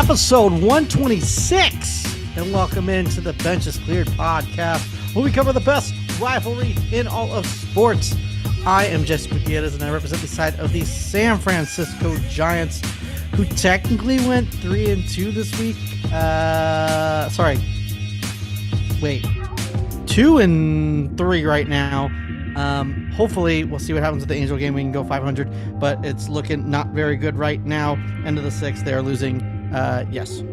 episode 126, and welcome into the Benches Cleared podcast, where we cover the best rivalry in all of sports. I am Jesse Gutierrez, and I represent the side of the San Francisco Giants, who technically went 3-2 this week. 2-3 right now. Hopefully we'll see what happens with the Angel game. We can go 500, but it's looking not very good right now. End of the sixth, they are losing. Yes.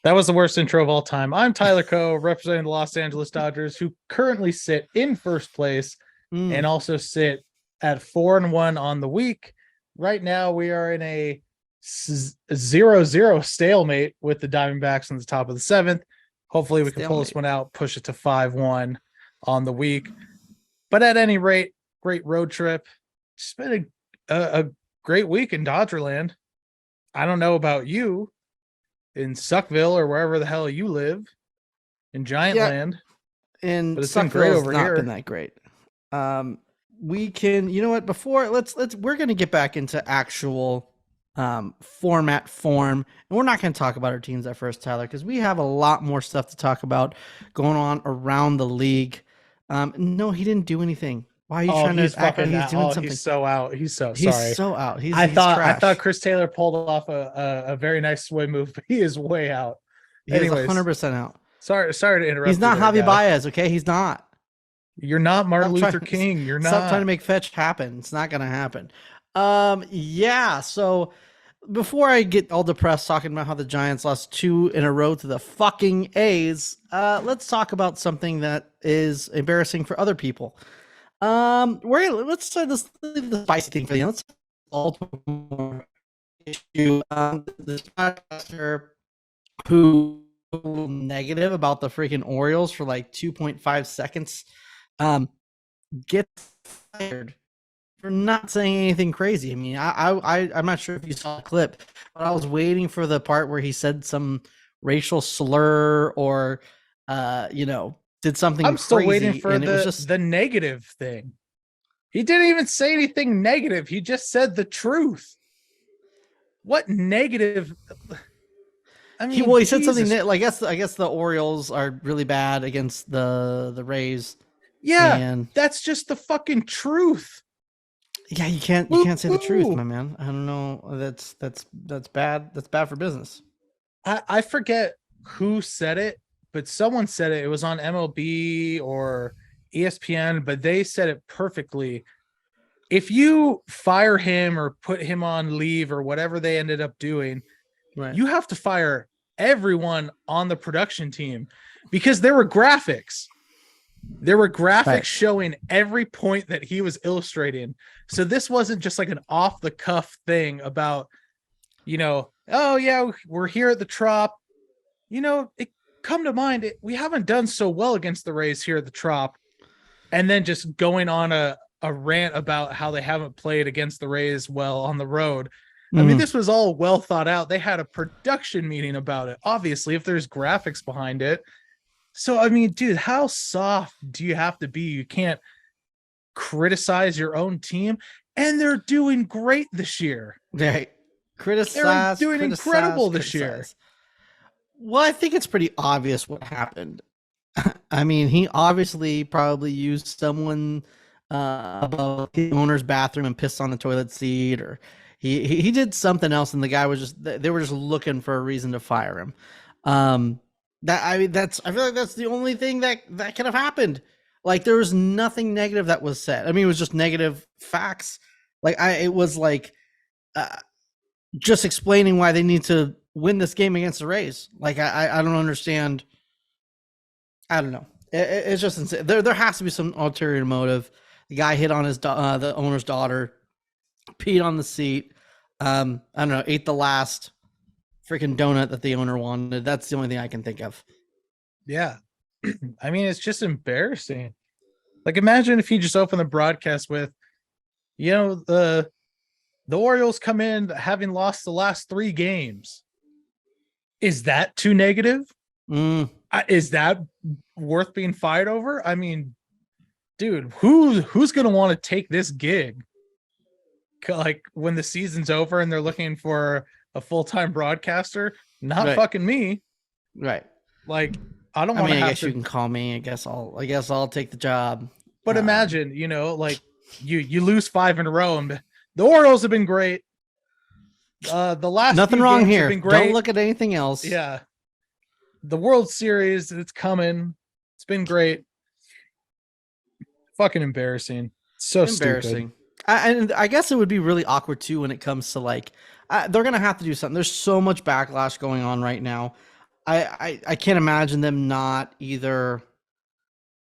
That was the worst intro of all time. I'm Tyler Coe, representing the Los Angeles Dodgers, who currently sit in first place and also sit at 4-1 on the week. Right now, we are in a 0-0 stalemate with the Diamondbacks on the top of the seventh. Hopefully, we can pull this one out, push it to 5-1 on the week. But at any rate, great road trip. It's been a great week in Dodgerland. I don't know about you in Suckville or wherever the hell you live in Giantland. And but it's been great over not here. Been that great. We can, you know what? Before we're gonna get back into actual form, and we're not going to talk about our teams at first, Tyler, because we have a lot more stuff to talk about going on around the league. No, he didn't do anything. Why are you trying to act like he's doing something? He's so out. He's so sorry. He's so out. I thought Chris Taylor pulled off a very nice swing move, but he is way out. He's 100% out. Sorry to interrupt. He's not Javi Baez, okay? He's not. You're not Martin Luther King. You're not. Stop trying to make fetch happen. It's not going to happen. Yeah, so before I get all depressed talking about how the Giants lost 2 in a row to the fucking A's, let's talk about something that is embarrassing for other people. Let's start the spicy thing for the end. Let's Baltimore issue. This podcaster who negative about the freaking Orioles for like 2.5 seconds gets fired for not saying anything crazy. I mean, I'm not sure if you saw the clip, but I was waiting for the part where he said some racial slur or, did something I'm still crazy, waiting for the negative thing. He didn't even say anything negative. He just said the truth. What negative? I mean, he said something that, I guess the Orioles are really bad against the Rays. Yeah, and that's just the fucking truth. Yeah, you can't say the truth, my man. I don't know. That's bad. That's bad for business. I forget who said it, but someone said it. It was on MLB or ESPN, but they said it perfectly. If you fire him or put him on leave or whatever they ended up doing, right, you have to fire everyone on the production team because there were graphics. There were graphics right, showing every point that he was illustrating. So this wasn't just like an off the cuff thing about, oh yeah, we're here at the Trop. It come to mind, we haven't done so well against the Rays here at the Trop. And then just going on a rant about how they haven't played against the Rays well on the road. I mean, this was all well thought out. They had a production meeting about it, obviously, if there's graphics behind it. So, I mean, dude, how soft do you have to be? You can't criticize your own team, and they're doing great this year. Right. They're doing incredible this year. Well, I think it's pretty obvious what happened. I mean, he obviously probably used someone above the owner's bathroom and pissed on the toilet seat, or he did something else, and the guy was they were just looking for a reason to fire him. I feel like that's the only thing that could have happened. Like, there was nothing negative that was said. I mean, it was just negative facts. It was like just explaining why they need to win this game against the Rays. Like, I don't understand. I don't know. It's just insane. There has to be some ulterior motive. The guy hit on the owner's daughter, peed on the seat. I don't know, ate the last freaking donut that the owner wanted. That's the only thing I can think of. Yeah. I mean, it's just embarrassing. Like, imagine if you just open the broadcast with, the Orioles come in having lost the last 3 games. Is that too negative? Is that worth being fired over? I mean, dude, who's going to want to take this gig? Like, when the season's over and they're looking for a full-time broadcaster, not Right. fucking me. Right. Like, I don't I want mean, to I have guess you to. can call me. I guess I'll take the job. But imagine, like you lose 5 in a row, and the Orioles have been great. The last Nothing few wrong games have here. been Don't great. look at anything else. Yeah, the World Series, it's coming. It's been great. Fucking embarrassing. So stupid. Embarrassing. And I guess it would be really awkward too when it comes to like they're gonna have to do something. There's so much backlash going on right now. I can't imagine them not either.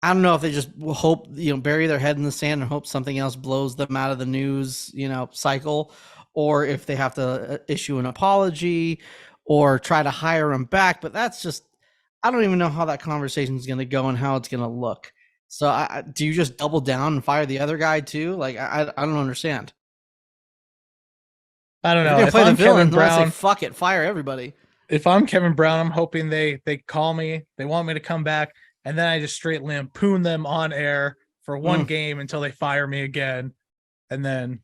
I don't know if they just hope, bury their head in the sand and hope something else blows them out of the news, cycle, or if they have to issue an apology or try to hire him back. But that's just, I don't even know how that conversation is going to go and how it's going to look. So do you just double down and fire the other guy too? Like, I don't understand. I don't If you're know. going to If play the I'm villain, Kevin then I say, Brown, fuck it, fire everybody. if I'm Kevin Brown, I'm hoping they call me. They want me to come back, and then I just straight lampoon them on air for one game until they fire me again, and then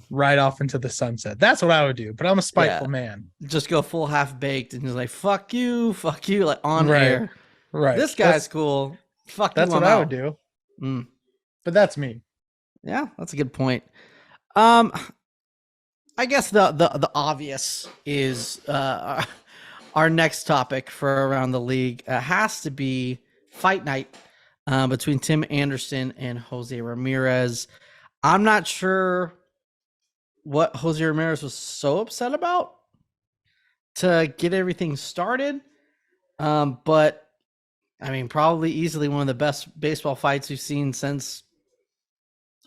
ride off into the sunset. That's what I would do. But I'm a spiteful man. Just go full half baked and just like fuck you, like on Right. air. Right. This guy's cool. Fuck you. That's what I would do. But that's me. Yeah, that's a good point. I guess the obvious is our next topic for around the league has to be fight night between Tim Anderson and Jose Ramirez. I'm not sure what Jose Ramirez was so upset about to get everything started, but I mean, probably easily one of the best baseball fights we've seen since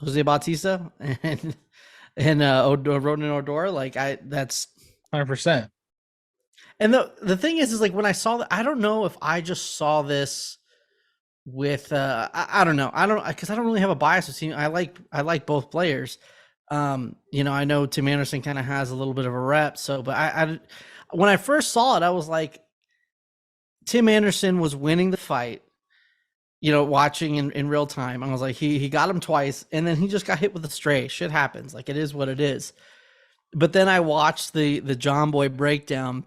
Jose Bautista and Ronan Odor. Like that's 100%. And the thing is like when I saw that, I don't know if I just saw this with I don't know. I don't, because I don't really have a bias with team. I like both players. I know Tim Anderson kind of has a little bit of a rep. So, but I when I first saw it, I was like, Tim Anderson was winning the fight. Watching in real time, I was like, he got him twice, and then he just got hit with a stray. Shit happens. Like, it is what it is. But then I watched the John Boy breakdown,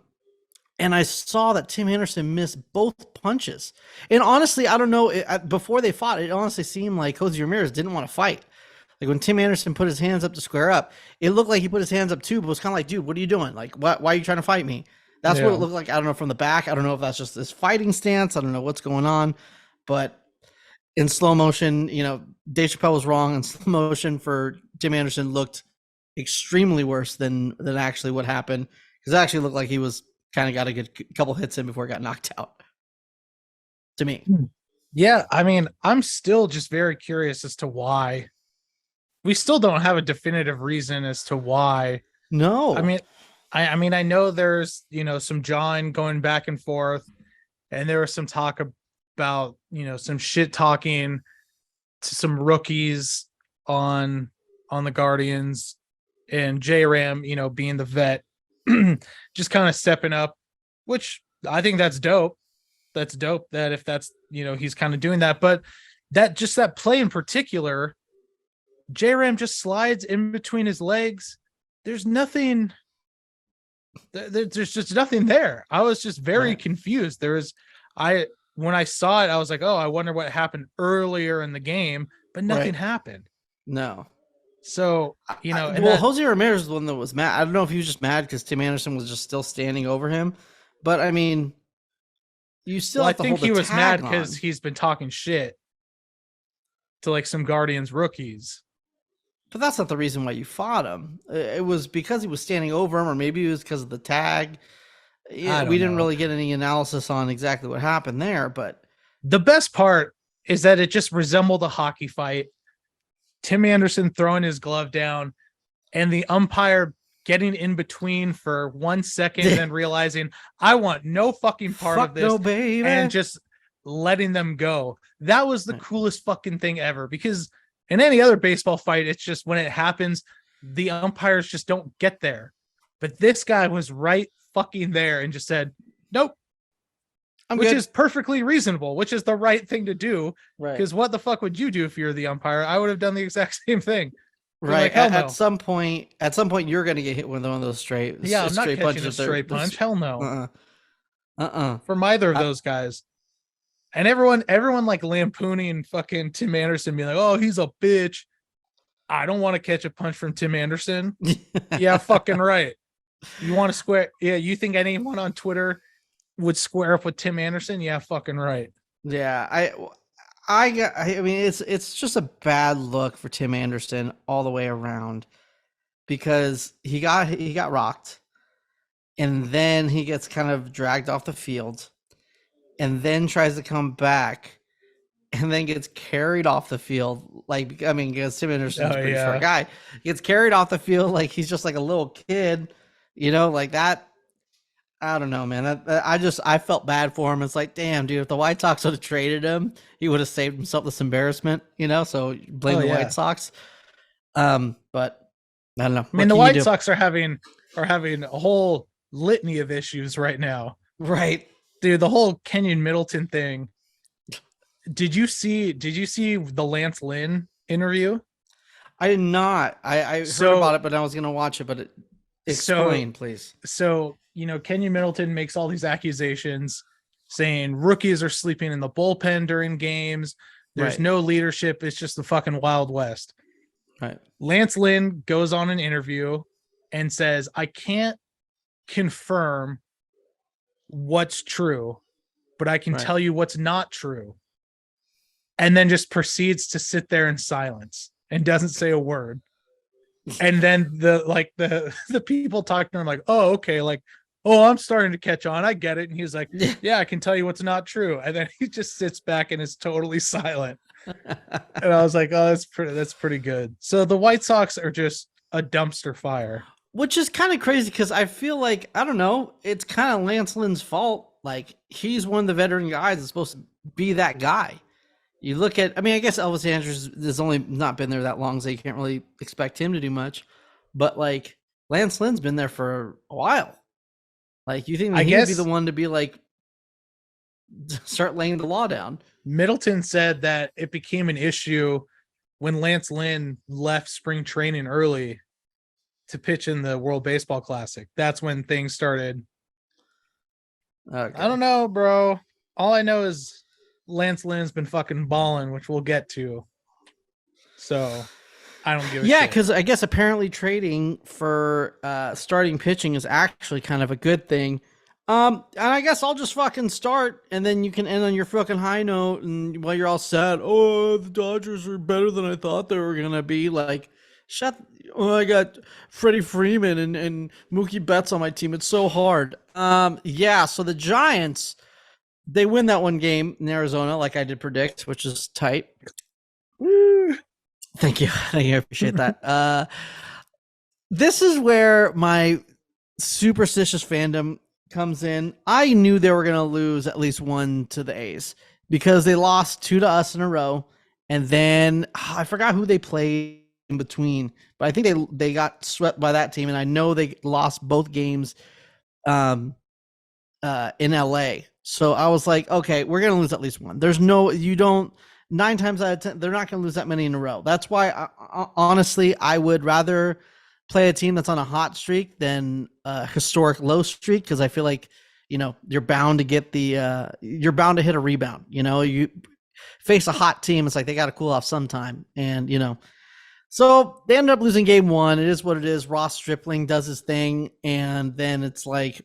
and I saw that Tim Anderson missed both punches. And honestly, I don't know. Before they fought, it honestly seemed like Jose Ramirez didn't want to fight. Like when Tim Anderson put his hands up to square up, it looked like he put his hands up too, but was kind of like, dude, what are you doing? Like, why are you trying to fight me? That's what it looked like. I don't know, from the back. I don't know if that's just this fighting stance. I don't know what's going on. But in slow motion, Dave Chappelle was wrong. In slow motion for Tim Anderson looked extremely worse than actually what happened. Because it actually looked like he was kind of got a good couple hits in before he got knocked out. To me. Yeah, I mean, I'm still just very curious as to why. We still don't have a definitive reason as to why. No. I mean, I know there's, some jawing going back and forth, and there was some talk about, some shit talking to some rookies on the Guardians, and JRam, being the vet, just kind of stepping up, which I think that's dope. That's dope that if that's, he's kind of doing that, but that play in particular, JRam just slides in between his legs. There's nothing. There's just nothing there. I was just very confused. When I saw it, I was like, oh, I wonder what happened earlier in the game, but nothing happened. No. So, Jose Ramirez was the one that was mad. I don't know if he was just mad because Tim Anderson was just still standing over him, but I mean, you still have to hold the tag on. I think he was mad because he's been talking shit to like some Guardians rookies. But that's not the reason why you fought him. It was because he was standing over him, or maybe it was because of the tag. We didn't really get any analysis on exactly what happened there, but the best part is that it just resembled a hockey fight. Tim Anderson throwing his glove down and the umpire getting in between for 1 second and then realizing I want no fucking part of this, baby, and just letting them go. That was the coolest fucking thing ever, because in any other baseball fight, it's just when it happens, the umpires just don't get there. But this guy was right fucking there and just said, nope. Which is perfectly reasonable, which is the right thing to do. Because what the fuck would you do if you're the umpire? I would have done the exact same thing. They're like, Right. hell At no. some point, you're gonna get hit with one of those Yeah, I'm not straight catching punches. a If they're straight punch. Hell no. uh uh From either of uh. those guys. And everyone like lampooning fucking Tim Anderson, being like, oh, he's a bitch. I don't want to catch a punch from Tim Anderson. Yeah, fucking right. You want to square? Yeah, you think anyone on Twitter would square up with Tim Anderson? Yeah, fucking right. Yeah, I mean, it's just a bad look for Tim Anderson all the way around because he got rocked, and then he gets kind of dragged off the field, and then tries to come back, and then gets carried off the field. Like, I mean, because Tim Anderson's a Oh pretty short yeah. guy, gets carried off the field like he's just like a little kid, like that. I don't know, man. I felt bad for him. It's like, damn, dude, if the White Sox would have traded him, he would have saved himself this embarrassment, So blame Oh the yeah. White Sox. But I don't know. I mean, What the can you White do? Sox are having a whole litany of issues right now. Right. Dude, the whole Kenyon Middleton thing. Did you see the Lance Lynn interview? I did not. I heard So about it, but I was gonna watch it. But explain, please. so Kenyon Middleton makes all these accusations saying rookies are sleeping in the bullpen during games. There's Right. no leadership. It's just the fucking Wild West. Right. Lance Lynn goes on an interview and says, I can't confirm what's true, but I can Right. tell you what's not true. And then just proceeds to sit there in silence and doesn't say a word. And then the people talking to him like, oh, okay, like, oh, I'm starting to catch on. I get it. And he's like, yeah, I can tell you what's not true. And then he just sits back and is totally silent. And I was like, oh, that's pretty good. So the White Sox are just a dumpster fire. Which is kind of crazy because I feel like, I don't know, it's kind of Lance Lynn's fault. Like, he's one of the veteran guys that's supposed to be that guy. You look at, I mean, I guess Elvis Andrews has only not been there that long, so you can't really expect him to do much. But like, Lance Lynn's been there for a while. Like, you think that he would be the one to be like, start laying the law down? Middleton said that it became an issue when Lance Lynn left spring training early to pitch in the World Baseball Classic. That's when things started. Okay. I don't know, bro. All I know is Lance Lynn's been fucking balling, which we'll get to. So I don't give a shit. Yeah, because I guess apparently trading for starting pitching is actually kind of a good thing. And I guess I'll just fucking start, and then you can end on your fucking high note, and while you're all sad, oh, the Dodgers are better than I thought they were gonna be. Like, shut. Oh, I got Freddie Freeman and Mookie Betts on my team. It's so hard. Yeah. So the Giants, they win that one game in Arizona, like I did predict, which is tight. Woo. Thank you. I appreciate that. This is where my superstitious fandom comes in. I knew they were going to lose at least one to the A's because they lost 2 to us in a row. And then I forgot who they played in between, but I think they got swept by that team. And I know they lost both games in LA. So I was like, okay, we're going to lose at least one. There's no, you don't, 9 times out of 10, they're not going to lose that many in a row. That's why, honestly, I would rather play a team that's on a hot streak than a historic low streak, because I feel like, you're bound to get you're bound to hit a rebound. You face a hot team, it's like they got to cool off sometime. And, so they ended up losing game 1. It is what it is. Ross Stripling does his thing, and then it's like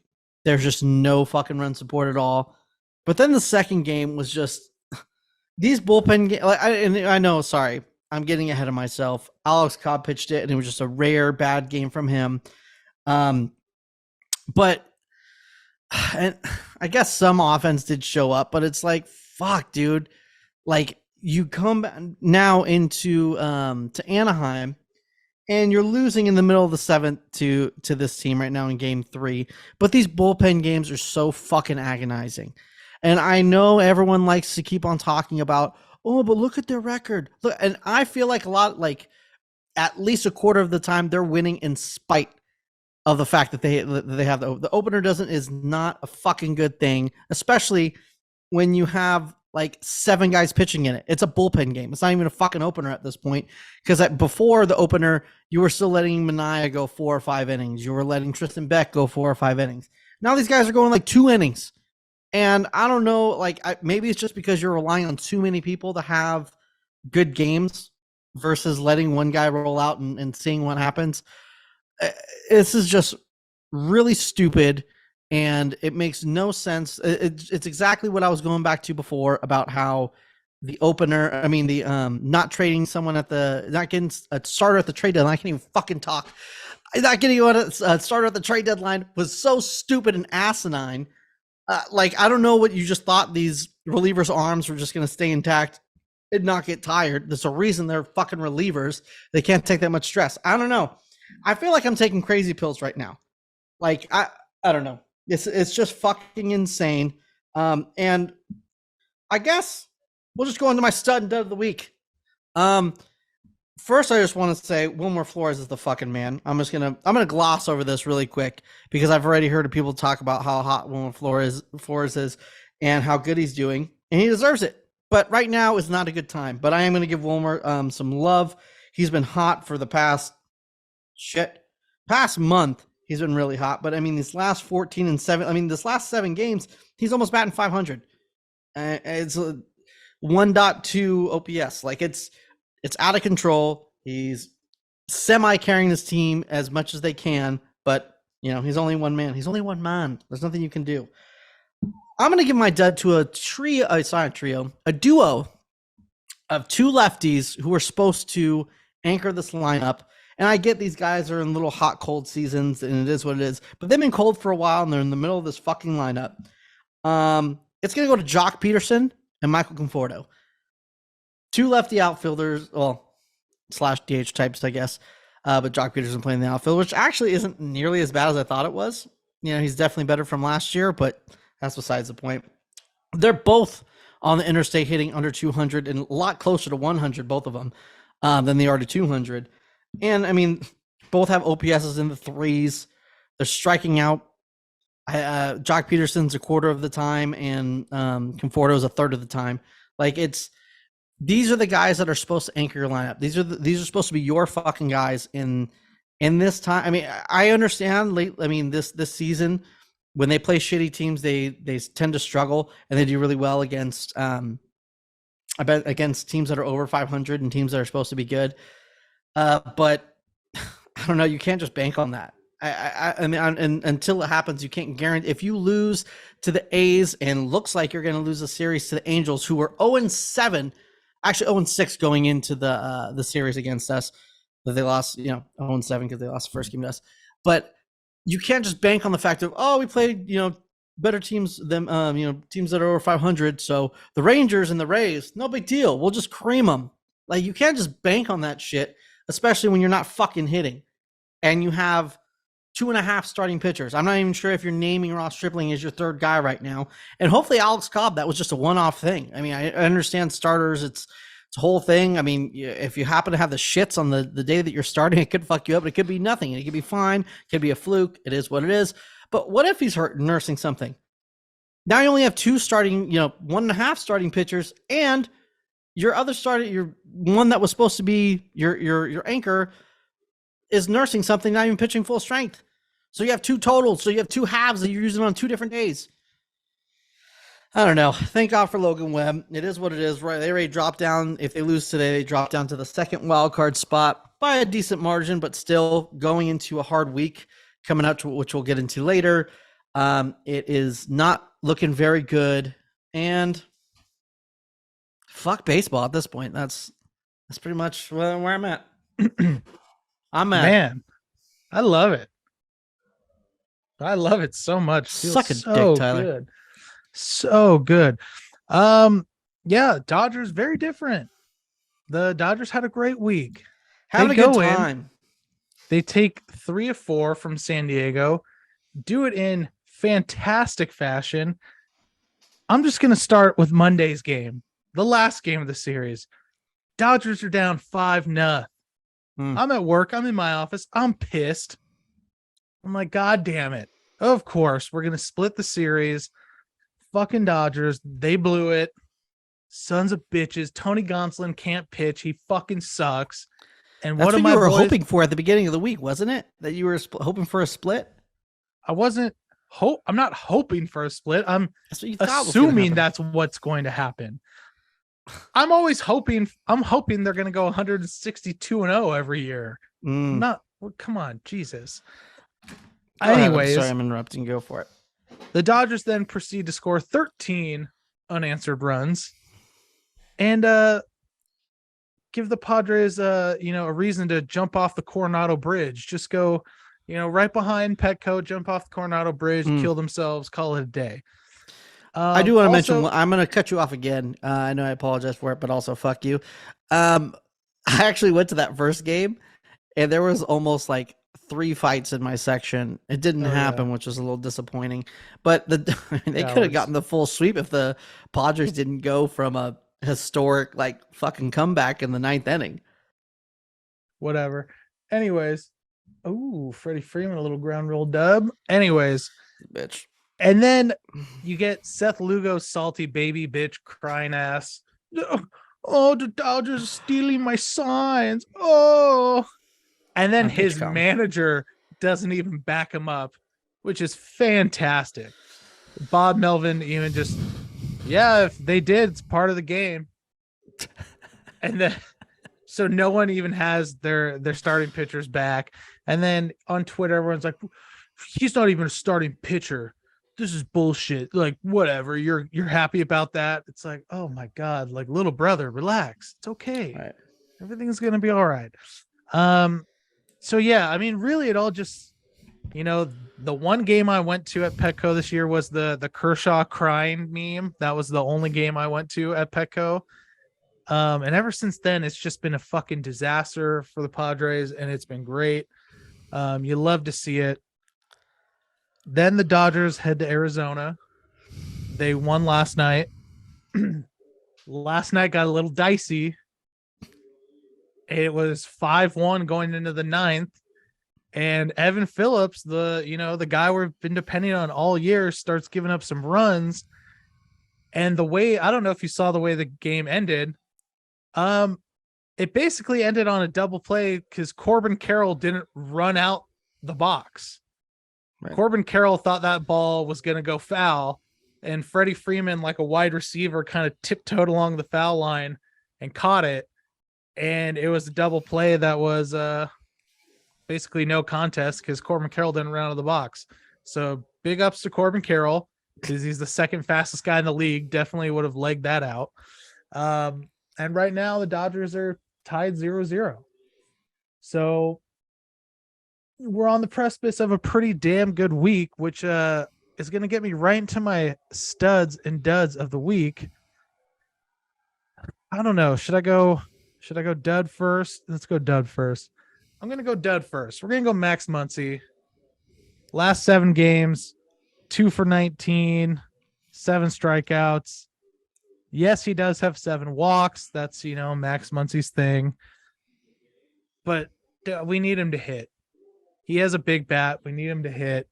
there's just no fucking run support at all. But then the second game was just these bullpen games. I know, sorry, I'm getting ahead of myself. Alex Cobb pitched it, and it was just a rare bad game from him. But and I guess some offense did show up, but it's like, fuck, dude. Like, you come now into to Anaheim, and you're losing in the middle of the 7th to this team right now in game 3. But these bullpen games are so fucking agonizing. And I know everyone likes to keep on talking about, oh, but look at their record. Look, and I feel like at least a quarter of the time they're winning in spite of the fact that they have the opener is not a fucking good thing, especially when you have like 7 guys pitching in it. It's a bullpen game. It's not even a fucking opener at this point. Because before the opener, you were still letting Mania go 4 or 5 innings. You were letting Tristan Beck go 4 or 5 innings. Now these guys are going like 2 innings. And I don't know, like maybe it's just because you're relying on too many people to have good games versus letting one guy roll out and seeing what happens. This is just really stupid, and it makes no sense. It's exactly what I was going back to before about how the opener, I mean, the not trading someone not getting a starter at the trade deadline. I can't even fucking talk. Not getting a starter at the trade deadline was so stupid and asinine. Like, I don't know what you just thought these relievers' arms were just going to stay intact and not get tired. There's a reason they're fucking relievers. They can't take that much stress. I don't know. I feel like I'm taking crazy pills right now. Like, I don't know. It's just fucking insane. And I guess we'll just go into my stud and dud of the week. First, I just want to say Wilmer Flores is the fucking man. I'm gonna gloss over this really quick because I've already heard people talk about how hot Wilmer Flores is and how good he's doing, and he deserves it. But right now is not a good time. But I am going to give Wilmer some love. He's been hot for the past month. He's been really hot. But I mean, these last 14 and 7. I mean, this last 7 games, he's almost batting 500. It's a 1.2 OPS. Like it's out of control. He's semi carrying this team as much as they can, but you know, he's only one man. He's only one man. There's nothing you can do. I'm going to give my dud to a duo of 2 lefties who are supposed to anchor this lineup. And I get these guys are in little hot, cold seasons, and it is what it is. But they've been cold for a while, and they're in the middle of this fucking lineup. It's going to go to Jock Peterson and Michael Conforto. 2 lefty outfielders, well, / DH types, I guess. But Jock Peterson playing the outfield, which actually isn't nearly as bad as I thought it was. You know, he's definitely better from last year, but that's besides the point. They're both on the interstate hitting under 200 and a lot closer to 100, both of them, than they are to 200. And, I mean, both have OPSs in the 3s. They're striking out. Jock Peterson's a quarter of the time, and Conforto's a third of the time. Like, these are the guys that are supposed to anchor your lineup. These are supposed to be your fucking guys in this time. I mean, I understand this season when they play shitty teams, they tend to struggle, and they do really well against teams that are over 500 and teams that are supposed to be good. But I don't know. You can't just bank on that. I mean, until it happens, you can't guarantee. If you lose to the A's and looks like you're going to lose a series to the Angels, who were 0-7, actually 0-6 going into the series against us, that they lost, 0-7 because they lost the first game to us. But you can't just bank on the fact of, we played, better teams than, teams that are over 500. So the Rangers and the Rays, no big deal. We'll just cream them. Like, you can't just bank on that shit, especially when you're not fucking hitting and you have 2.5 starting pitchers. I'm not even sure if you're naming Ross Stripling as your third guy right now. And hopefully Alex Cobb, that was just a one-off thing. I mean, I understand starters. It's a whole thing. I mean, if you happen to have the shits on the day that you're starting, it could fuck you up. It could be nothing. It could be fine. It could be a fluke. It is what it is. But what if he's hurt nursing something? Now you only have 2 starting, 1.5 starting pitchers, and your other starter, your one that was supposed to be your anchor, is nursing something, not even pitching full strength. So you have 2 totals. So you have 2 halves that you're using on 2 different days. I don't know. Thank God for Logan Webb. It is what it is, right? They already dropped down. If they lose today, they drop down to the 2nd wild card spot by a decent margin, but still going into a hard week coming up, which we'll get into later. It is not looking very good, and fuck baseball at this point. That's pretty much where I'm at. I'm at. Man, I love it. I love it so much. Suck a so dick, Tyler. Good. So good. Yeah, Dodgers very different. The Dodgers had a great week. Having a good time. They take 3 of 4 from San Diego, do it in fantastic fashion. I'm just going to start with Monday's game, the last game of the series. Dodgers are down 5-0. I'm at work. I'm in my office. I'm pissed. I'm like, God damn it. Of course, we're going to split the series. Fucking Dodgers. They blew it. sons of bitches. Tony Gonsolin can't pitch. He fucking sucks. And That's one of what you my were boys, hoping for at the beginning of the week, wasn't it? That you were hoping for a split. I wasn't I'm not hoping for a split. I'm That's what you thought was going to assuming happen. that's what's going to happen. I'm always hoping. I'm hoping they're going to go 162-0 every year. Mm. Not. Well, come on, Jesus. Go ahead. Anyways, Sorry, I'm interrupting. Go for it. the Dodgers then proceed to score 13 unanswered runs, and give the Padres a reason to jump off the Coronado Bridge. Just go, right behind Petco, jump off the Coronado Bridge, kill themselves, call it a day. I do want to mention. I'm going to cut you off again. I know I apologize for it, but also fuck you. I actually went to that first game, and there was almost like 3 fights in my section. It didn't happen, which was a little disappointing. But they could have gotten the full sweep if the Padres didn't go from a historic like fucking comeback in the 9th inning. Whatever. Anyways, Freddie Freeman, a little ground roll dub. Anyways, bitch. And then you get Seth Lugo's salty baby bitch crying ass. Oh, the Dodgers stealing my signs. Oh. And then his manager doesn't even back him up, which is fantastic. Bob Melvin even just, if they did, it's part of the game. And then, so no one even has their starting pitchers back. And then on Twitter, everyone's like, he's not even a starting pitcher. This is bullshit. Like, whatever. You're happy about that. It's like, oh my God, like, little brother, relax. It's okay. Right. Everything's going to be all right. So yeah, I mean, really it all just, the one game I went to at Petco this year was the Kershaw crying meme. That was the only game I went to at Petco. And ever since then, it's just been a fucking disaster for the Padres, and it's been great. You love to see it. Then the Dodgers head to Arizona. They won last night. Last night got a little dicey. It was 5-1 going into the 9th. And Evan Phillips, the guy we've been depending on all year, starts giving up some runs. And the way, I don't know if you saw the way the game ended. It basically ended on a double play because Corbin Carroll didn't run out the box. Right. Corbin Carroll thought that ball was going to go foul, and Freddie Freeman, like a wide receiver, kind of tiptoed along the foul line and caught it. And it was a double play that was basically no contest because Corbin Carroll didn't run out of the box. So big ups to Corbin Carroll because he's the second fastest guy in the league. Definitely would have legged that out. And right now the Dodgers are tied 0-0. So we're on the precipice of a pretty damn good week, which is going to get me right into my studs and duds of the week. I don't know. Should I go dud first? Let's go dud first. I'm going to go dud first. We're going to go Max Muncy. Last 7 games, 2 for 19, 7 strikeouts. Yes, he does have 7 walks. That's, Max Muncy's thing. But we need him to hit. He has a big bat. We need him to hit.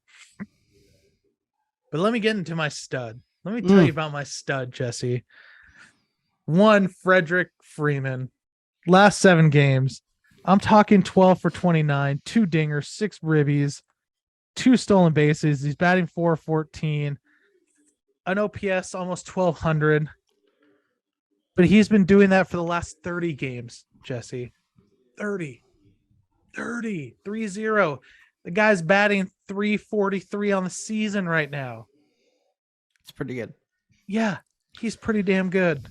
But let me get into my stud. Let me tell you about my stud, Jesse. 1, Frederick Freeman. Last 7 games. I'm talking 12 for 29, 2 dingers, 6 ribbies, 2 stolen bases. He's batting .414, an OPS almost 1,200. But he's been doing that for the last 30 games, Jesse. 30. 30. The guy's batting .343 on the season right now. It's pretty good. Yeah, he's pretty damn good.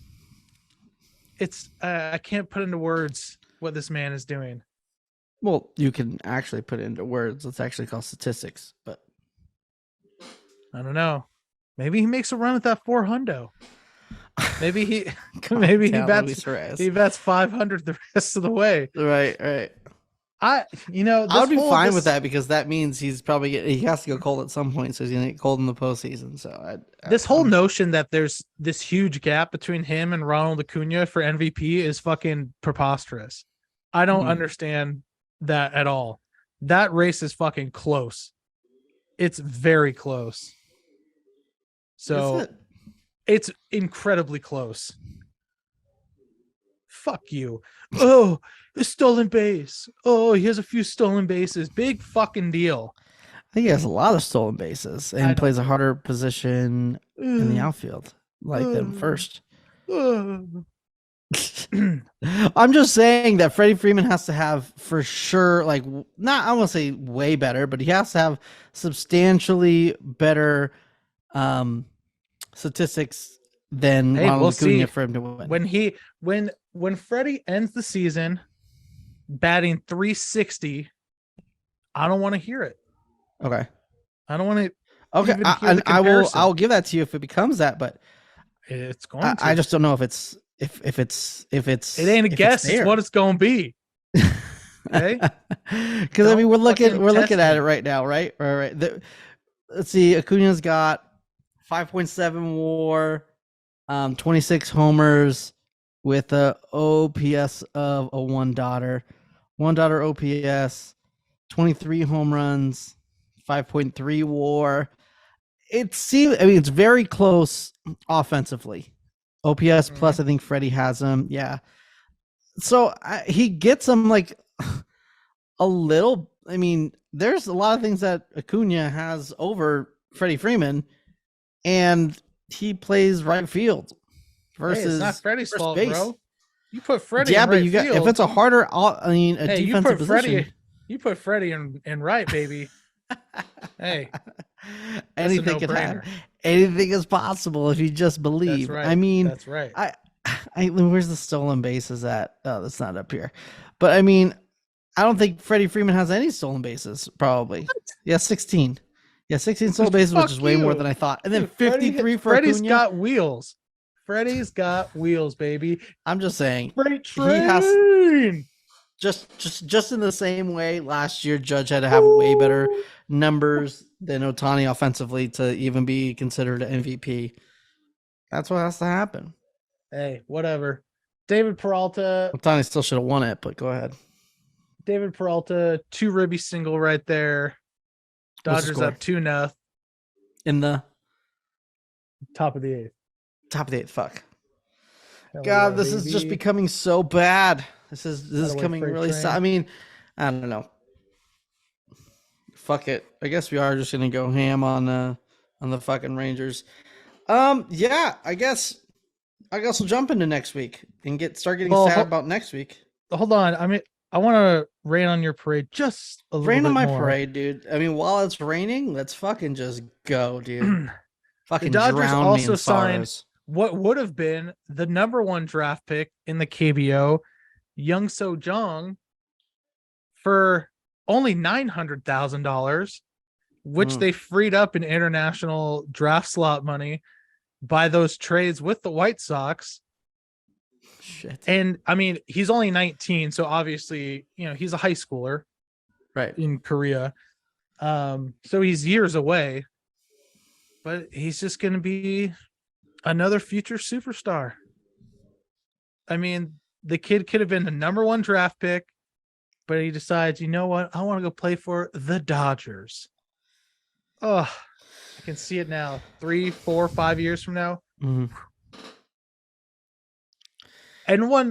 It's I can't put into words what this man is doing. Well, you can actually put it into words. It's actually called statistics, but I don't know. Maybe he makes a run at that 400. Maybe he bats 500 the rest of the way. Right. I would be fine with that because that means he has to go cold at some point, so he's gonna get cold in the postseason. So this whole notion that there's this huge gap between him and Ronald Acuna for MVP is fucking preposterous. I don't understand that at all. That race is fucking close. It's very close. So it's incredibly close. fuck you. Oh, a stolen base. Oh, he has a few stolen bases. Big fucking deal. I think he has a lot of stolen bases I and don't plays a care. harder position in the outfield, like than Uh, first. uh. I'm just saying that Freddie Freeman has to have for sure, like not I won't say way better, but he has to have substantially better statistics than Hey, we'll Ronald Acuna see. for him to win. When Freddie ends the season batting 360, I don't want to hear it. Okay. I don't want to Okay. even hear the I will. comparison. I'll give that to you if it becomes that, but It's going to. I just don't know if it's if It ain't a if guess. It's what it's going to be. Okay. Because I mean, we're looking test at me. it right now, right? Right. Let's see. Acuna's got 5.7 WAR, 26 homers with a OPS of a one daughter OPS, 23 home runs, 5.3 WAR. It seems. I mean, it's very close offensively. OPS plus, I think Freddie has him. Yeah. So he gets him like a little. I mean, there's a lot of things that Acuna has over Freddie Freeman, and he plays right field versus Hey, it's not Freddie's first fault, base. Bro. You put Freddie Yeah, in but right you got field. if it's a harder, I mean, a Hey, defensive position. You put Freddie in right, baby. Hey, anything could happen. Anything is possible if you just believe. That's right. I mean, that's right. Where's the stolen bases at? Oh, that's not up here. But I mean, I don't think Freddie Freeman has any stolen bases. Probably, yeah, 16. Yeah, 16 stolen bases, which is way more than I thought. And then 53 for Freddie's Acuna. got wheels. Freddie's got wheels, baby. I'm just saying, Freight train. he has just in the same way. Last year, Judge had to have way better numbers than Ohtani offensively to even be considered an MVP. That's what has to happen. Hey, whatever. David Peralta. Ohtani still should have won it, but go ahead. David Peralta, 2 ribby single right there. Dodgers up 2-0 in the top of the 8th. Top of the 8th. Fuck. God, yeah, this is just becoming so bad. This is coming really sad. I mean, I don't know. Fuck it. I guess we are just gonna go ham on the fucking Rangers. Yeah, I guess we'll jump into next week and start getting sad about next week. Hold on. I mean, I want to rain on your parade just a little bit more. Rain on my parade, dude. I mean, while it's raining, let's fucking just go, dude. Fucking the Dodgers drown also me in signed sorrows. What would have been the #1 draft pick in the KBO, Young So Jong, for only $900,000, which they freed up in international draft slot money by those trades with the White Sox. Shit. And I mean, he's only 19, so obviously, he's a high schooler, right, in Korea. So he's years away, but he's just going to be another future superstar. I mean, the kid could have been the #1 draft pick, but he decides, you know what? I want to go play for the Dodgers. Oh, I can see it now. 3, 4, 5 years from now. Mm-hmm. And let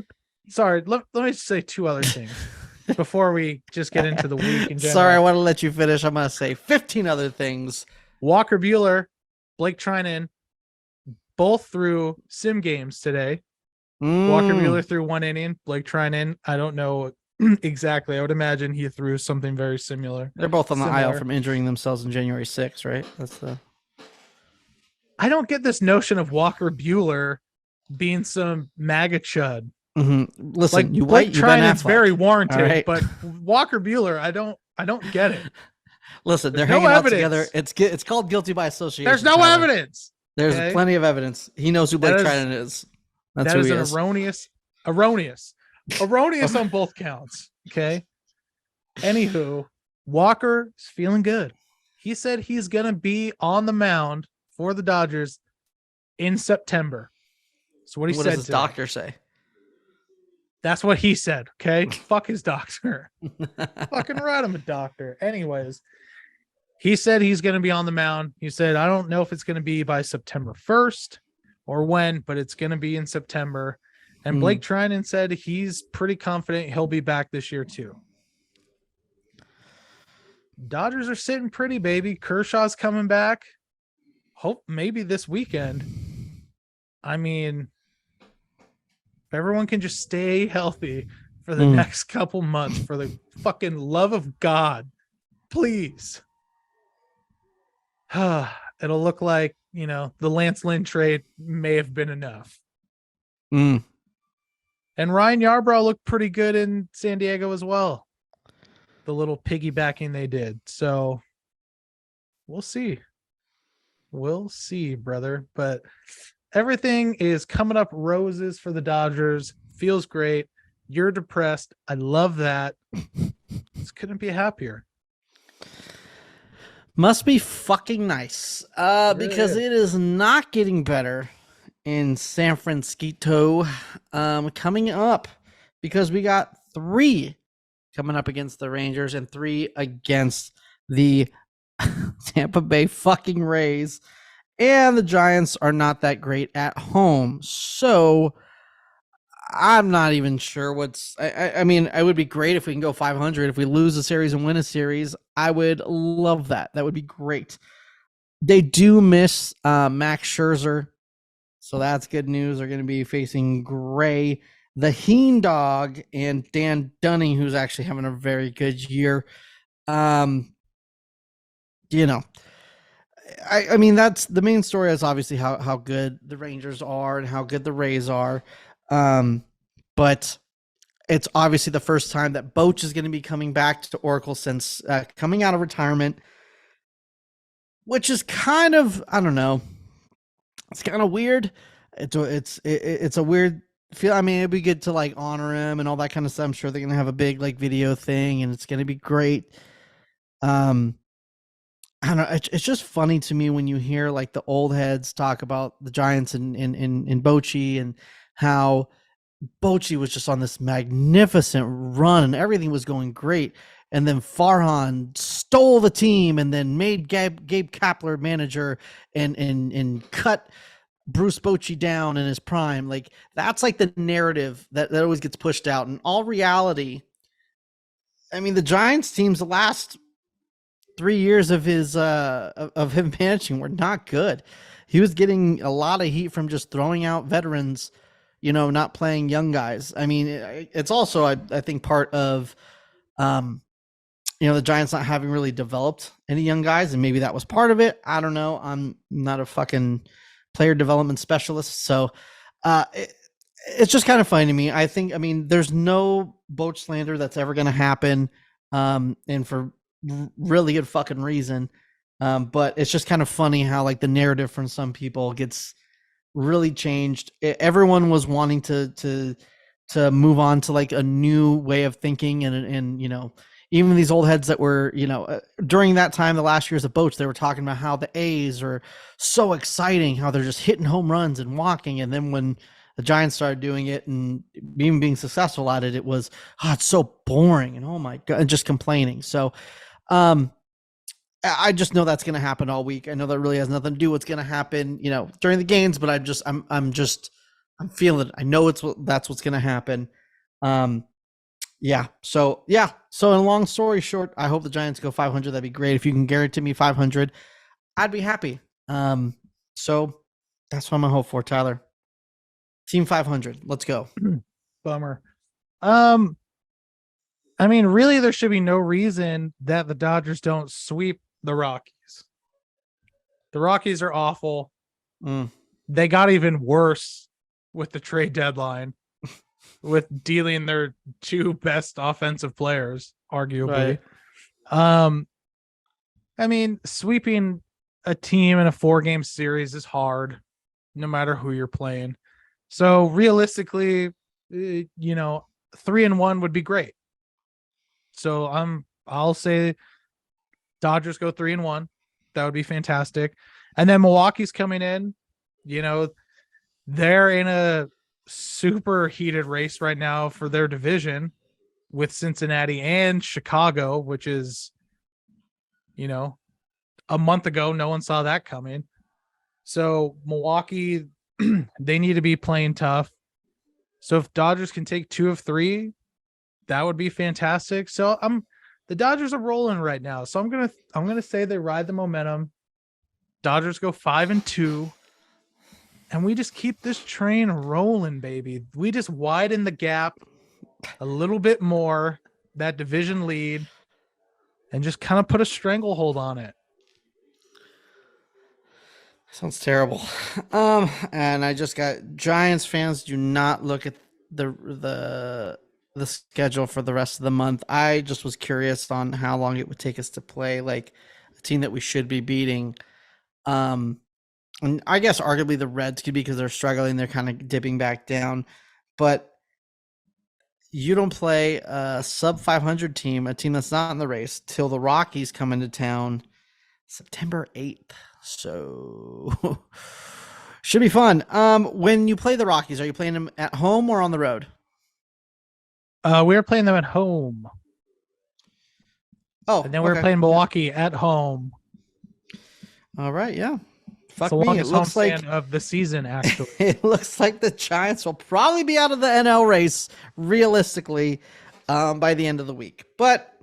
me just say 2 other things before we just get into the week in general. Sorry, I want to let you finish. I'm going to say 15 other things. Walker Buehler, Blake Treinen, both threw sim games today. Walker Buehler threw 1 inning. Blake Treinen, I don't know exactly. I would imagine he threw something very similar. They're both on the aisle from injuring themselves on January 6th, right? I don't get this notion of Walker Buehler being some MAGA chud. Mm-hmm. Listen, like Blake Treinen's very warranted, right? But Walker Buehler, I don't get it. Listen, they're hanging out together. It's called guilty by association. There's no evidence. There's plenty of evidence. He knows who Blake Treinen is. That's who he is. Erroneous on both counts. Okay. Anywho, Walker is feeling good. He said he's gonna be on the mound for the Dodgers in September. So what does his doctor say? That's what he said. Okay. Fuck his doctor. Fucking right, I'm a doctor. Anyways, he said he's going to be on the mound. He said, I don't know if it's going to be by September 1st or when, but it's going to be in September. And Blake Trinan said he's pretty confident he'll be back this year too. Dodgers are sitting pretty, baby. Kershaw's coming back. Hope maybe this weekend. I mean, if everyone can just stay healthy for the next couple months, for the fucking love of God, please. It'll look like, the Lance Lynn trade may have been enough. And Ryan Yarbrough looked pretty good in San Diego as well. The little piggybacking they did. So we'll see. We'll see, brother. But everything is coming up roses for the Dodgers. Feels great. You're depressed. I love that. Just couldn't be happier. Must be fucking nice. Because it is not getting better in San Francisco coming up, because we got 3 coming up against the Rangers and 3 against the Tampa Bay fucking Rays, and the Giants are not that great at home. So I'm not even sure what's. I mean, it would be great if we can go 500. If we lose a series and win a series, I would love that. That would be great. They do miss Max Scherzer, so that's good news. They're going to be facing Gray, the Heen Dog, and Dan Dunning, who's actually having a very good year. I mean, that's the main story, is obviously how good the Rangers are and how good the Rays are. But it's obviously the first time that Boch is going to be coming back to Oracle since coming out of retirement, which is kind of, I don't know. It's kind of weird. It's a weird feel. I mean, it'd be good to like honor him and all that kind of stuff. I'm sure they're going to have a big like video thing, and it's going to be great. I don't know. It's just funny to me when you hear like the old heads talk about the Giants and Bochy, and how Bochy was just on this magnificent run and everything was going great. And then Farhan stole the team and then made Gabe Kapler manager and cut Bruce Bochy down in his prime. Like, that's like the narrative that always gets pushed out. In all reality, I mean, the Giants teams, the last 3 years of his of him managing were not good. He was getting a lot of heat from just throwing out veterans, not playing young guys. I mean, it's also I think part of the Giants not having really developed any young guys, and maybe that was part of it. I don't know. I'm not a fucking player development specialist, so it's just kind of funny to me. I mean, there's no Boch slander that's ever going to happen, and for really good fucking reason. But it's just kind of funny how like the narrative from some people gets really changed. Everyone was wanting to move on to like a new way of thinking, and even these old heads that were during that time, the last years of Boch, they were talking about how the A's are so exciting, how they're just hitting home runs and walking, and then when the Giants started doing it and even being successful at it, it was it's so boring and oh my god, just complaining. So I just know that's going to happen all week. I know that really has nothing to do with what's going to happen, during the games, but I'm feeling it. I know that's what's going to happen. Yeah. So in a long story short, I hope the Giants go 500. That'd be great. If you can guarantee me 500, I'd be happy. So that's what I'm gonna hope for, Tyler. Team 500. Let's go. Bummer. I mean, really, there should be no reason that the Dodgers don't sweep the Rockies. The Rockies are awful. They got even worse with the trade deadline, with dealing their 2 best offensive players, arguably. Right. I mean, sweeping a team in a 4-game series is hard, no matter who you're playing. So realistically, 3-1 would be great. So I'll say Dodgers go 3-1. That would be fantastic. And then Milwaukee's coming in. They're in a super heated race right now for their division with Cincinnati and Chicago, which is, a month ago, no one saw that coming. So Milwaukee, they need to be playing tough. So if Dodgers can take 2 of 3, that would be fantastic. So the Dodgers are rolling right now. So I'm gonna say they ride the momentum. Dodgers go 5-2. And we just keep this train rolling, baby. We just widen the gap a little bit more, that division lead, and just kind of put a stranglehold on it. Sounds terrible. And I just got Giants fans. Do not look at the schedule for the rest of the month. I just was curious on how long it would take us to play like a team that we should be beating. And I guess arguably the Reds could be because they're struggling. They're kind of dipping back down, but you don't play a sub 500 team, a team that's not in the race, till the Rockies come into town September 8th. So should be fun. When you play the Rockies, are you playing them at home or on the road? We are playing them at home. Oh, and then we're playing Milwaukee at home. All right, yeah. Fuck the longest homestand of the season, actually. It looks like the Giants will probably be out of the NL race realistically by the end of the week. But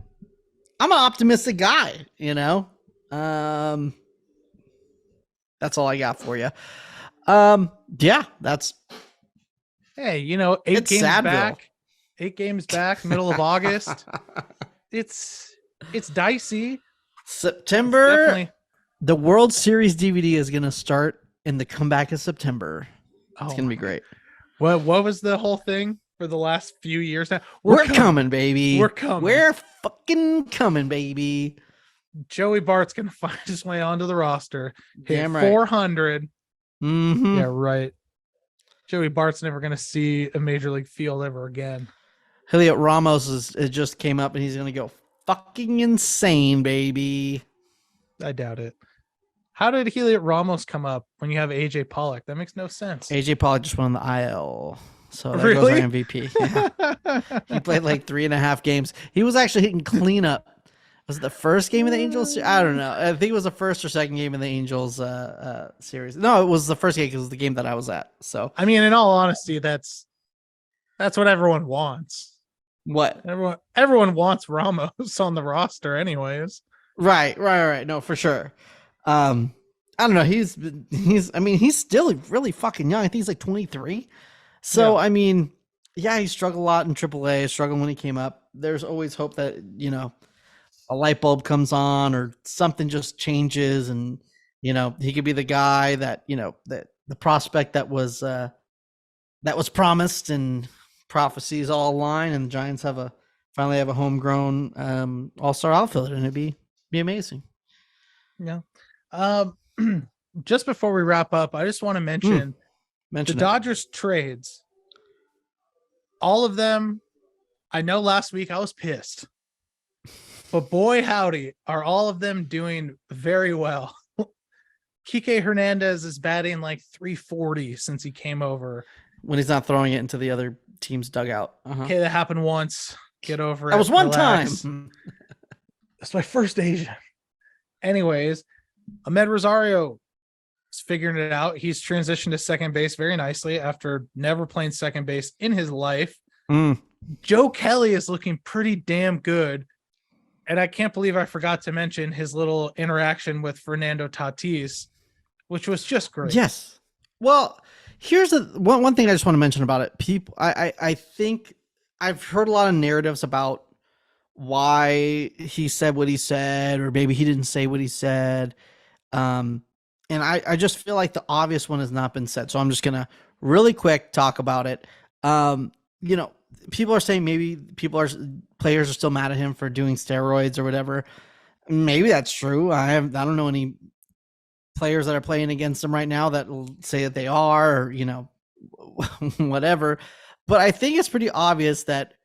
I'm an optimistic guy, you know. That's all I got for you. Yeah, that's. Hey, you know, 8 games back. 8 games back, middle of August. It's dicey. September. The World Series DVD is going to start in the comeback of September. It's going to be great. What was the whole thing for the last few years now? We're coming, baby. We're coming. We're fucking coming, baby. Joey Bart's going to find his way onto the roster. Damn right. 400. Mm-hmm. Yeah, right. Joey Bart's never going to see a major league field ever again. Heliot Ramos it just came up and he's going to go fucking insane, baby. I doubt it. How did Heliot Ramos come up when you have AJ Pollock? That makes no sense. AJ Pollock just won the IL. So that really? goes our MVP. Yeah. He played like 3.5 games. He was actually hitting cleanup. Was it the first game of the Angels? I don't know. I think it was the first or second game of the Angels series. No, it was the first game because it was the game that I was at. So I mean, in all honesty, that's what everyone wants. What? Everyone wants Ramos on the roster anyways. Right. No, for sure. I don't know. He's still really fucking young. I think he's like 23. So, yeah. I mean, yeah, he struggled a lot in AAA, struggled when he came up. There's always hope that, you know, a light bulb comes on or something just changes and, you know, he could be the guy that, you know, that the prospect that was promised and prophecies all align and the Giants finally have a homegrown all-star outfielder and it'd be amazing. Yeah. Just before we wrap up, I just want to mention the Dodgers trades. All of them. I know last week I was pissed, but boy, howdy, are all of them doing very well. Kike Hernandez is batting like 340 since he came over. When he's not throwing it into the other team's dugout. Okay, that happened once. Get over it. That was one time. That's my first Asian. Anyways, Ahmed Rosario is figuring it out. He's transitioned to second base very nicely after never playing second base in his life. Joe Kelly is looking pretty damn good. And I can't believe I forgot to mention his little interaction with Fernando Tatis, which was just great. Yes. Well, here's one thing I just want to mention about it. People, I think I've heard a lot of narratives about why he said what he said, or maybe he didn't say what he said. And I just feel like the obvious one has not been said. So I'm just going to really quick talk about it. You know, people are saying maybe players are still mad at him for doing steroids or whatever. Maybe that's true. I don't know any players that are playing against him right now that will say that they are, or, you know, whatever. But I think it's pretty obvious that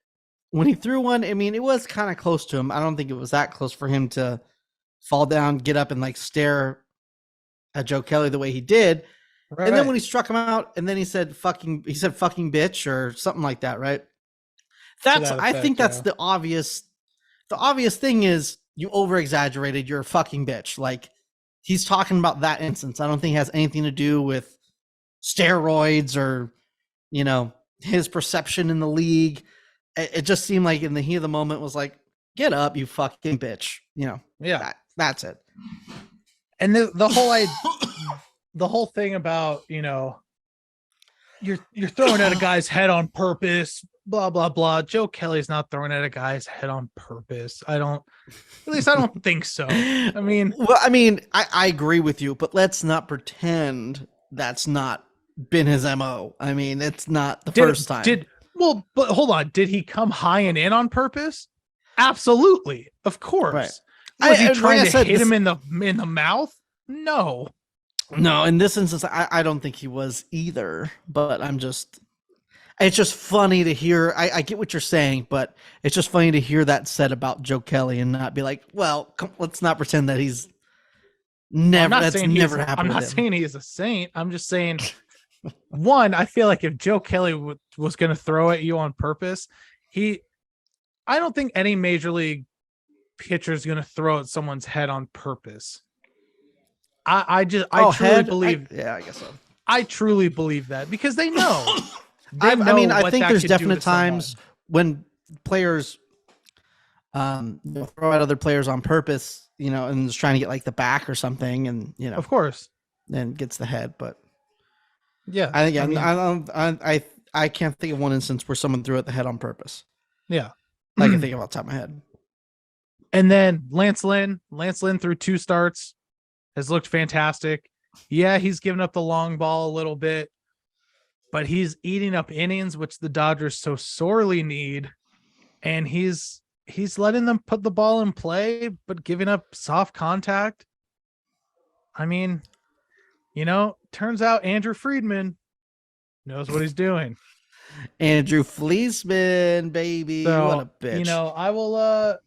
when he threw one, I mean, it was kind of close to him. I don't think it was that close for him to fall down, get up and like stare at Joe Kelly the way he did. Right. And then when he struck him out and then he said fucking bitch or something like that. Right. I think that's the obvious thing is you over exaggerated. You're a fucking bitch. Like he's talking about that instance. I don't think it has anything to do with steroids or, you know, his perception in the league. It just seemed like in the heat of the moment was like, get up, you fucking bitch. Yeah. That's it. And the whole thing about, you're throwing at a guy's head on purpose, blah, blah, blah. Joe Kelly's not throwing at a guy's head on purpose. At least I don't think so. I mean, I agree with you, but let's not pretend that's not been his MO. I mean, it's not the first time. But hold on. Did he come high and in on purpose? Absolutely. Of course. Right. Was he trying to hit him in the mouth? No. No, in this instance, I don't think he was either, but it's just funny to hear. I get what you're saying, but it's just funny to hear that said about Joe Kelly and not be like, well, let's not pretend that he's never, that's never happened. I'm not saying he is a saint. I'm just saying, one, I feel like if Joe Kelly was going to throw at you on purpose, I don't think any major league pitcher is going to throw at someone's head on purpose. I truly believe. I guess so. I truly believe that because they know. I think there's definite times when players throw at other players on purpose, and just trying to get like the back or something, and of course, then gets the head. But yeah, I can't think of one instance where someone threw at the head on purpose. Yeah, I can think of off the top of my head. And then Lance Lynn through 2 starts has looked fantastic. Yeah, he's given up the long ball a little bit, but he's eating up innings, which the Dodgers so sorely need. And he's letting them put the ball in play, but giving up soft contact. I mean, turns out Andrew Friedman knows what he's doing. Andrew Fleesman, baby. So, what a bitch.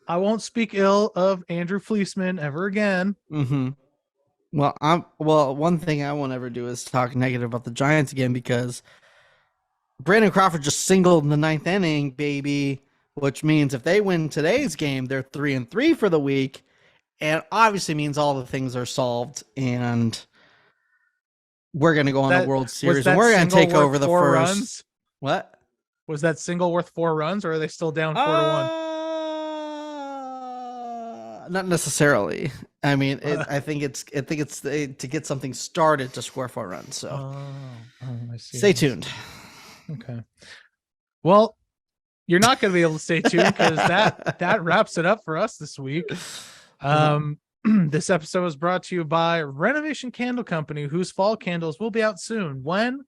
I won't speak ill of Andrew Fleesman ever again. Mm-hmm. Well, one thing I won't ever do is talk negative about the Giants again, because Brandon Crawford just singled in the 9th inning, baby, which means if they win today's game, they're 3-3 for the week, and obviously means all the things are solved, and we're going to go on a World Series, and we're going to take over the first. Runs? What? Was that single worth 4 runs, or are they still down 4-1? Not necessarily. I mean, I think it's to get something started to score 4 runs. So I see. Stay tuned. Okay. Well, you're not going to be able to stay tuned because that wraps it up for us this week. This episode was brought to you by Renovation Candle Company, whose fall candles will be out soon. When?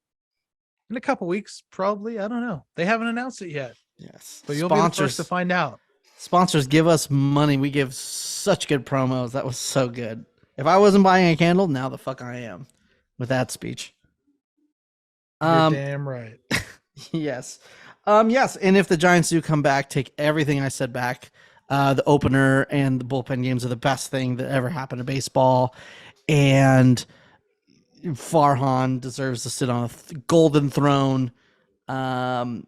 In a couple weeks, probably. I don't know. They haven't announced it yet. Yes. But you'll be the first to find out. Sponsors give us money. We give such good promos. That was so good. If I wasn't buying a candle, now the fuck I am with that speech. You're damn right. Yes. Yes. And if the Giants do come back, take everything I said back. The opener and the bullpen games are the best thing that ever happened to baseball. And Farhan deserves to sit on a golden throne. But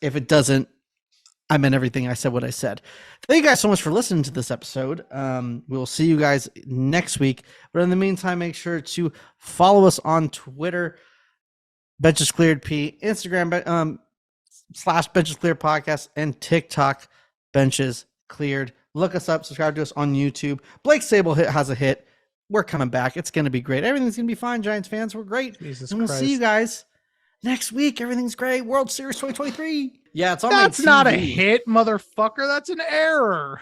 if it doesn't, I meant everything I said what I said. Thank you guys so much for listening to this episode. We'll see you guys next week. But in the meantime, make sure to follow us on Twitter, Benches Cleared P, Instagram / Benches Cleared Podcast, and TikTok, Benches Cleared. Look us up, subscribe to us on YouTube. Blake Sable has a hit. We're coming back. It's going to be great. Everything's going to be fine, Giants fans. We're great. Jesus and we'll Christ. see you guys next week. Everything's great. World Series 2023. Yeah, it's on That's my TV. not a hit, motherfucker. That's an error.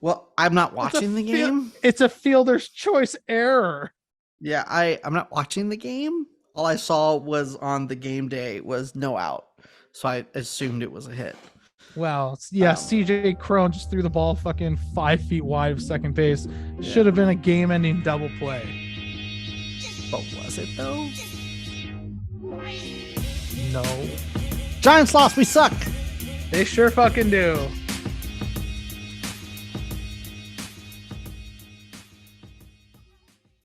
Well, I'm not watching the game. It's a fielder's choice error. Yeah, I'm not watching the game. All I saw was on the game day was no out. So I assumed it was a hit. Well, yeah, CJ Crone just threw the ball fucking 5 feet wide of second base. Yeah. Should have been a game-ending double play. But was it, though? No. Giants lost. We suck. They sure fucking do.